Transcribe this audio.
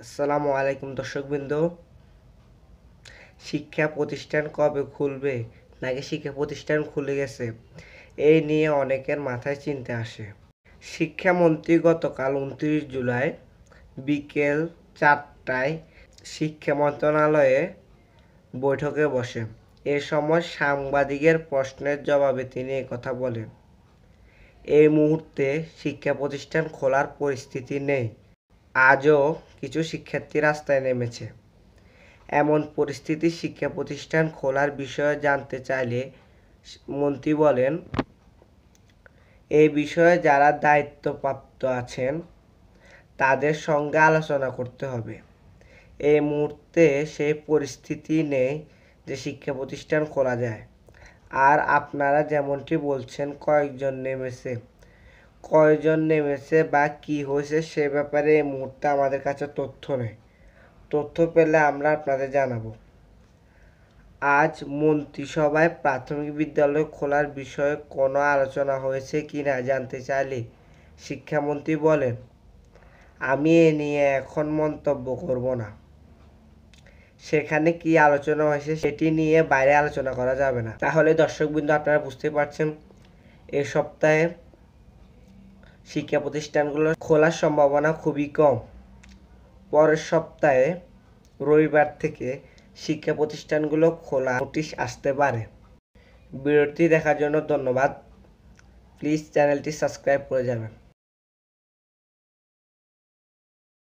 আসসালামু আলাইকুম দর্শকবৃন্দ। শিক্ষা প্রতিষ্ঠান কবে খুলবে নাকি শিক্ষা প্রতিষ্ঠান খুলে গেছে, এই নিয়ে অনেকের মাথায় চিন্তা আসে। শিক্ষামন্ত্রী গতকাল ২৯ জুলাই বিকেল ৪টায় শিক্ষা মন্ত্রণালয়ে বৈঠকে বসে। এ সময় সাংবাদিকের প্রশ্নের জবাবে তিনি একথা বলেন। এই মুহূর্তে শিক্ষা প্রতিষ্ঠান খোলার পরিস্থিতি নেই। আজও কিছু শিক্ষার্থী রাস্তায় নেমেছে। এমন পরিস্থিতি শিক্ষা প্রতিষ্ঠান খোলার বিষয়ে জানতে চাইলে মন্ত্রী বলেন, এই বিষয়ে যারা দায়িত্বপ্রাপ্ত আছেন তাদের সঙ্গে আলোচনা করতে হবে। এই মুহূর্তে সেই পরিস্থিতি নেই যে শিক্ষা প্রতিষ্ঠান খোলা যায়। আর আপনারা যেমনটি বলছেন কয়জন নেমেছে বা কি হয়েছে সে ব্যাপারে এই মুহূর্তে আমাদের কাছে তথ্য নেই। তথ্য পেলে আমরা আপনাদের জানাবো। আজ মন্ত্রিসভায় প্রাথমিক বিদ্যালয় খোলার বিষয়ে কোনো আলোচনা হয়েছে কিনা জানতে চাইলে শিক্ষামন্ত্রী বলেন, আমি এ নিয়ে এখন মন্তব্য করব না। সেখানে কি আলোচনা হয়েছে সেটি নিয়ে বাইরে আলোচনা করা যাবে না। তাহলে দর্শকবৃন্দ, আপনারা বুঝতে পারছেন এ সপ্তাহে শিক্ষা প্রতিষ্ঠানগুলো খোলার সম্ভাবনা খুবই কম। পরের সপ্তাহে রবিবার থেকে শিক্ষা প্রতিষ্ঠানগুলো খোলা নোটিশ আসতে পারে। ভিডিওটি দেখার জন্য ধন্যবাদ। প্লিজ চ্যানেলটি সাবস্ক্রাইব করে যাবেন।